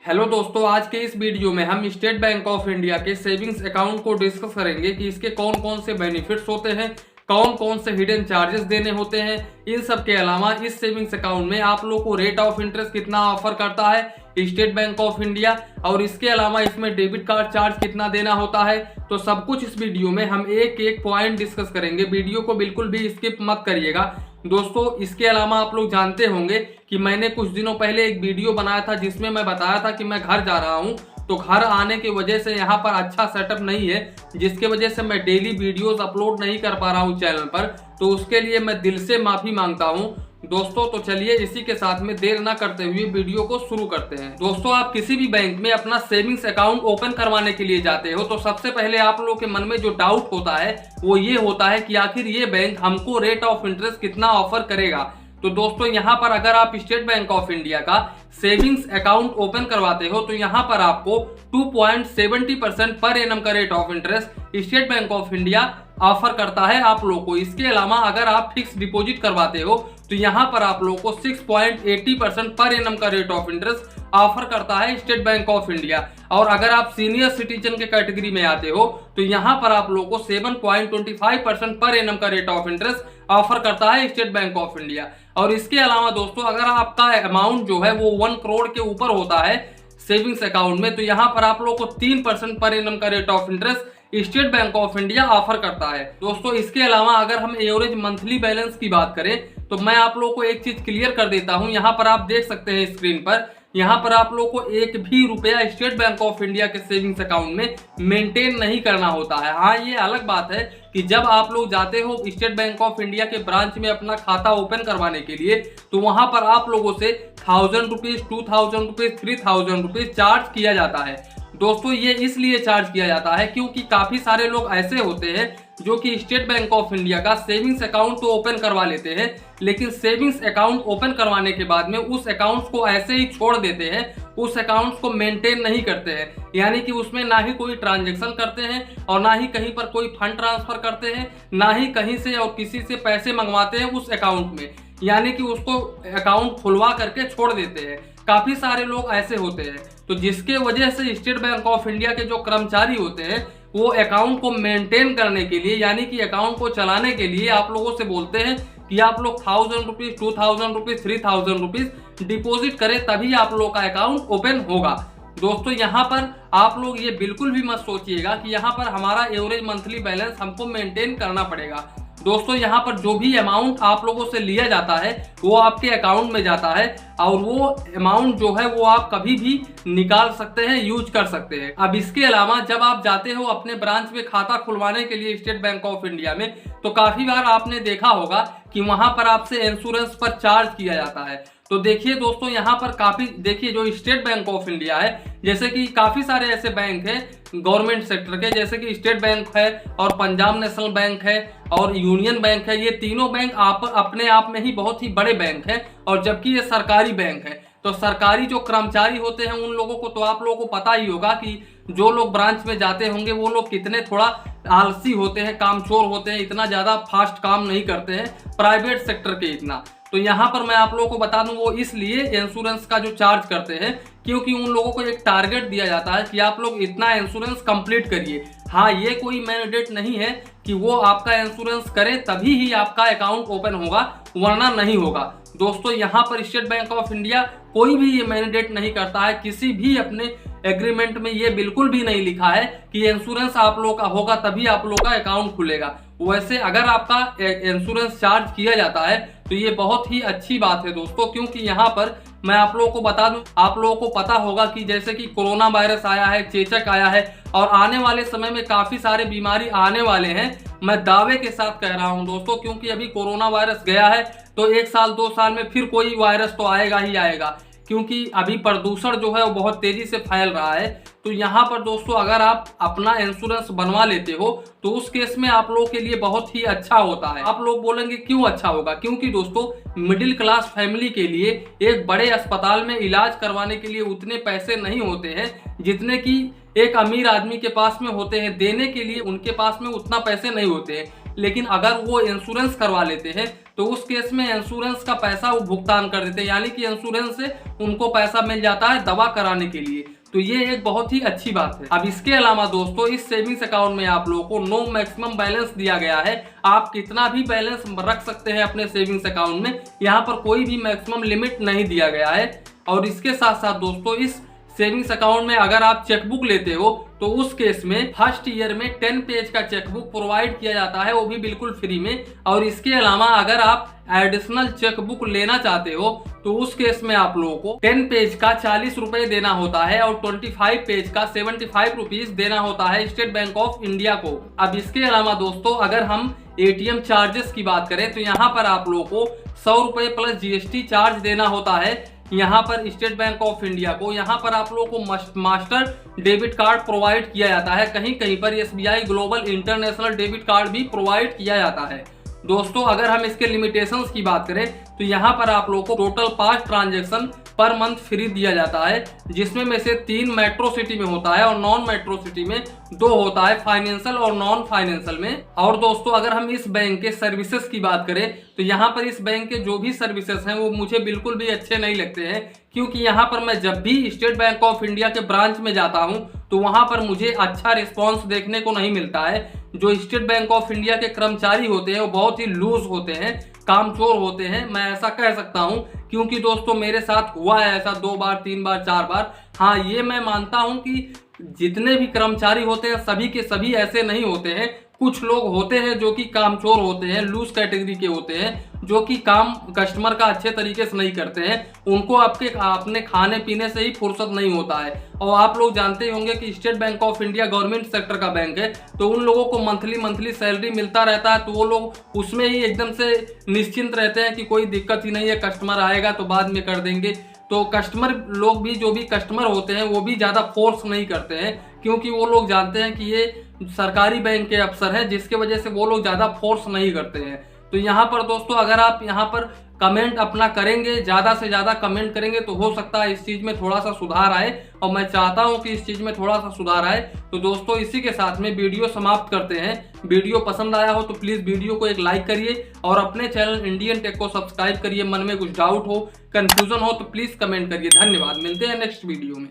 Hello दोस्तों, आज के इस वीडियो में हम स्टेट बैंक ऑफ इंडिया के सेविंग्स अकाउंट को डिस्कस करेंगे कि इसके कौन कौन से बेनिफिट्स होते हैं, कौन कौन से हिडन चार्जेस देने होते हैं। इन सब के अलावा इस सेविंग्स अकाउंट में आप लोग को रेट ऑफ इंटरेस्ट कितना ऑफर करता है स्टेट बैंक ऑफ इंडिया, और इसके अलावा इसमें डेबिट कार्ड चार्ज कितना देना होता है। तो सब कुछ इस वीडियो में हम एक एक पॉइंट डिस्कस करेंगे। वीडियो को बिल्कुल भी स्किप मत करिएगा दोस्तों। इसके अलावा आप लोग जानते होंगे कि मैंने कुछ दिनों पहले एक वीडियो बनाया था जिसमें मैं बताया था कि मैं घर जा रहा हूं, तो घर आने की वजह से यहाँ पर अच्छा सेटअप नहीं है, जिसके वजह से मैं डेली वीडियोस अपलोड नहीं कर पा रहा हूँ चैनल पर। तो उसके लिए मैं दिल से माफी मांगता हूँ दोस्तों। तो चलिए इसी के साथ में देर ना करते हुए वीडियो को शुरू करते हैं। दोस्तों, आप किसी भी बैंक में अपना सेविंग्स अकाउंट ओपन करवाने के लिए जाते हो तो सबसे पहले आप लोगों के मन में जो डाउट होता है वो ये होता है कि आखिर ये बैंक हमको रेट ऑफ इंटरेस्ट कितना ऑफर करेगा। तो दोस्तों, यहाँ पर अगर आप स्टेट बैंक ऑफ इंडिया का सेविंग्स अकाउंट ओपन करवाते हो तो यहाँ पर आपको 2.70% पर एनम का rate of interest state bank of India offer करता है आप लोग को। इसके अलावा अगर आप फिक्स डिपॉजिट करवाते हो तो यहाँ पर आप लोग को 6.80% पर एनम का रेट ऑफ इंटरेस्ट ऑफर करता है स्टेट बैंक ऑफ इंडिया। और अगर आप सीनियर सिटीजन के कैटेगरी में आते हो तो यहाँ पर आप लोग को 7.25% पर एनम का रेट ऑफ इंटरेस्ट ऑफर करता है स्टेट बैंक ऑफ इंडिया। और इसके अलावा दोस्तों, अगर आपका अमाउंट जो है वो 1 करोड़ के ऊपर होता है सेविंग्स अकाउंट में तो यहाँ पर आप लोग को 3% पर एनम का rate of interest state bank of India offer करता है दोस्तों। इसके अलावा अगर हम एवरेज मंथली बैलेंस की बात करें तो मैं आप लोगों को एक चीज क्लियर कर देता हूं। यहाँ पर आप देख सकते हैं स्क्रीन पर, यहाँ पर आप लोग को एक भी रुपया स्टेट बैंक ऑफ इंडिया के सेविंग्स अकाउंट में मेंटेन नहीं करना होता है। हाँ, ये अलग बात है कि जब आप लोग जाते हो स्टेट बैंक ऑफ इंडिया के ब्रांच में अपना खाता ओपन करवाने के लिए तो वहां पर आप लोगों से 1000 रुपीज, 2000 रुपीज, 3000 रुपीज चार्ज किया जाता है दोस्तों। ये इसलिए चार्ज किया जाता है क्योंकि काफी सारे लोग ऐसे होते हैं जो कि स्टेट बैंक ऑफ इंडिया का सेविंग्स अकाउंट तो ओपन करवा लेते हैं, लेकिन सेविंग्स अकाउंट ओपन करवाने के बाद में उस अकाउंट्स को ऐसे ही छोड़ देते हैं, उस अकाउंट्स को मेंटेन नहीं करते हैं। यानी कि उसमें ना ही कोई ट्रांजैक्शन करते हैं और ना ही कहीं पर कोई फंड ट्रांसफर करते हैं, ना ही कहीं से और किसी से पैसे मंगवाते हैं उस अकाउंट में, यानी कि उसको अकाउंट खुलवा करके छोड़ देते हैं। काफी सारे लोग ऐसे होते हैं, तो जिसके वजह से स्टेट बैंक ऑफ इंडिया के जो कर्मचारी होते हैं वो अकाउंट को मेंटेन करने के लिए, यानी कि अकाउंट को चलाने के लिए आप लोगों से बोलते हैं कि आप लोग 1000 रुपीज, 2000 रुपीज, 3000 रुपीज डिपॉजिट करें, तभी आप लोग का अकाउंट ओपन होगा। दोस्तों, यहाँ पर आप लोग ये बिल्कुल भी मत सोचिएगा कि यहाँ पर हमारा एवरेज मंथली बैलेंस हमको मेंटेन करना पड़ेगा। दोस्तों, यहाँ पर जो भी अमाउंट आप लोगों से लिया जाता है वो आपके अकाउंट में जाता है और वो अमाउंट जो है वो आप कभी भी निकाल सकते हैं, यूज कर सकते हैं। अब इसके अलावा जब आप जाते हो अपने ब्रांच में खाता खुलवाने के लिए स्टेट बैंक ऑफ इंडिया में तो काफी बार आपने देखा होगा कि वहां पर आपसे इंश्योरेंस पर चार्ज किया जाता है। तो देखिए दोस्तों, यहाँ पर काफी देखिए जो स्टेट बैंक ऑफ इंडिया है, जैसे कि काफी सारे ऐसे बैंक हैं गवर्नमेंट सेक्टर के, जैसे कि स्टेट बैंक है और पंजाब नेशनल बैंक है और यूनियन बैंक है। ये तीनों बैंक अपने आप में ही बहुत ही बड़े बैंक हैं और जबकि ये सरकारी बैंक है। तो सरकारी जो कर्मचारी होते हैं उन लोगों को तो आप लोगों को पता ही होगा कि जो लोग ब्रांच में जाते होंगे वो लोग कितने थोड़ा आलसी होते हैं, कामचोर होते हैं, इतना ज्यादा फास्ट काम नहीं करते हैं प्राइवेट सेक्टर के इतना। तो यहाँ पर मैं आप लोगों को बता दूं वो इसलिए इंश्योरेंस का जो चार्ज करते हैं क्योंकि उन लोगों को एक टारगेट दिया जाता है कि आप लोग इतना इंश्योरेंस कंप्लीट करिए। हाँ, ये कोई मैंडेट नहीं है कि वो आपका इंश्योरेंस करे तभी ही आपका अकाउंट ओपन होगा, वरना नहीं होगा। दोस्तों, यहाँ पर स्टेट बैंक ऑफ इंडिया कोई भी ये मैंडेट नहीं करता है, किसी भी अपने एग्रीमेंट में ये बिल्कुल भी नहीं लिखा है कि इंश्योरेंस आप लोग का होगा तभी आप लोग का अकाउंट खुलेगा। वैसे अगर आपका इंश्योरेंस चार्ज किया जाता है तो ये बहुत ही अच्छी बात है दोस्तों, क्योंकि यहाँ पर मैं आप लोगों को बता दूं, आप लोगों को पता होगा कि जैसे कि कोरोना वायरस आया है, चेचक आया है और आने वाले समय में काफी सारे बीमारी आने वाले हैं। मैं दावे के साथ कह रहा हूं दोस्तों, क्योंकि अभी कोरोना वायरस गया है तो 1 साल 2 साल में फिर कोई वायरस तो आएगा ही आएगा, क्योंकि अभी प्रदूषण जो है वो बहुत तेजी से फैल रहा है। तो यहाँ पर दोस्तों, अगर आप अपना इंश्योरेंस बनवा लेते हो तो उस केस में आप लोगों के लिए बहुत ही अच्छा होता है। आप लोग बोलेंगे क्यों अच्छा होगा? क्योंकि दोस्तों, मिडिल क्लास फैमिली के लिए एक बड़े अस्पताल में इलाज करवाने के लिए उतने पैसे नहीं होते हैं जितने कि एक अमीर आदमी के पास में होते हैं। देने के लिए उनके पास में उतना पैसे नहीं होते हैं, लेकिन अगर वो इंश्योरेंस करवा लेते हैं तो उस केस में इंश्योरेंस का पैसा वो भुगतान कर देते हैं, यानी कि इंश्योरेंस से उनको पैसा मिल जाता है दवा कराने के लिए। तो ये एक बहुत ही अच्छी बात है। अब इसके अलावा दोस्तों इस सेविंग्स अकाउंट में आप लोगों को नो मैक्सिमम बैलेंस दिया गया है। आप कितना भी बैलेंस रख सकते हैं अपने सेविंग्स अकाउंट में, यहाँ पर कोई भी मैक्सिमम लिमिट नहीं दिया गया है। और इसके साथ साथ दोस्तों इस सेविंग्स अकाउंट में अगर आप चेकबुक लेते हो तो उस केस में फर्स्ट ईयर में 10 पेज का चेकबुक प्रोवाइड किया जाता है, वो भी बिल्कुल फ्री में। और इसके अलावा अगर आप एडिशनल चेकबुक लेना चाहते हो तो उस केस में आप लोगों को 10 पेज का 40 रुपए देना होता है और 25 पेज का 75 रुपीज देना होता है स्टेट बैंक ऑफ इंडिया को। अब इसके अलावा दोस्तों अगर हम एटीएम चार्जेस की बात करें तो यहाँ पर आप लोगों को 100 रुपए प्लस जीएसटी चार्ज देना होता है यहाँ पर स्टेट बैंक ऑफ इंडिया को। यहाँ पर आप लोगों को मास्टर डेबिट कार्ड प्रोवाइड किया जाता है, कहीं कहीं पर SBI global international debit card भी प्रोवाइड किया जाता है। दोस्तों अगर हम इसके लिमिटेशंस की बात करें तो यहाँ पर आप लोगों को total 5 transaction per month free दिया जाता है, जिसमें में से 3 मेट्रो सिटी में होता है और नॉन मेट्रो सिटी में 2 होता है, फाइनेंशियल और नॉन फाइनेंशियल में। और दोस्तों अगर हम इस बैंक के सर्विसेज की बात करें तो यहाँ पर इस बैंक के जो भी सर्विसेज हैं वो मुझे बिल्कुल भी अच्छे नहीं लगते हैं, क्योंकि यहाँ पर मैं जब भी स्टेट बैंक ऑफ इंडिया के ब्रांच में जाता हूँ तो वहाँ पर मुझे अच्छा रिस्पॉन्स देखने को नहीं मिलता है। जो स्टेट बैंक ऑफ इंडिया के कर्मचारी होते हैं वो बहुत ही लूज होते हैं, कामचोर होते हैं, मैं ऐसा कह सकता हूं, क्योंकि दोस्तों मेरे साथ हुआ है ऐसा 2 बार 3 बार 4 बार। हाँ ये मैं मानता हूं कि जितने भी कर्मचारी होते हैं सभी के सभी ऐसे नहीं होते हैं। कुछ लोग होते हैं जो कि कामचोर होते हैं, लूज कैटेगरी के होते हैं, जो कि काम कस्टमर का अच्छे तरीके से नहीं करते हैं। उनको अपने खाने पीने से ही फुर्सत नहीं होता है। और आप लोग जानते होंगे कि state bank of India government sector का बैंक है, तो उन लोगों को मंथली सैलरी मिलता रहता है, तो वो लोग उसमें ही एकदम से निश्चिंत रहते हैं कि कोई दिक्कत ही नहीं है, कस्टमर आएगा तो बाद में कर देंगे। तो कस्टमर लोग भी, जो भी कस्टमर होते हैं वो भी ज़्यादा फोर्स नहीं करते हैं, क्योंकि वो लोग जानते हैं कि ये सरकारी बैंक के अफसर हैं, जिसके वजह से वो लोग ज़्यादा फोर्स नहीं करते हैं। तो यहाँ पर दोस्तों अगर आप यहाँ पर कमेंट अपना करेंगे, ज़्यादा से ज़्यादा कमेंट करेंगे तो हो सकता है इस चीज़ में थोड़ा सा सुधार आए, और मैं चाहता हूँ कि इस चीज़ में थोड़ा सा सुधार आए। तो दोस्तों इसी के साथ में वीडियो समाप्त करते हैं। वीडियो पसंद आया हो तो प्लीज़ वीडियो को एक लाइक करिए और अपने चैनल इंडियन टेक को सब्सक्राइब करिए। मन में कुछ डाउट हो, कंफ्यूजन हो तो प्लीज़ कमेंट करिए। धन्यवाद, मिलते हैं नेक्स्ट वीडियो में।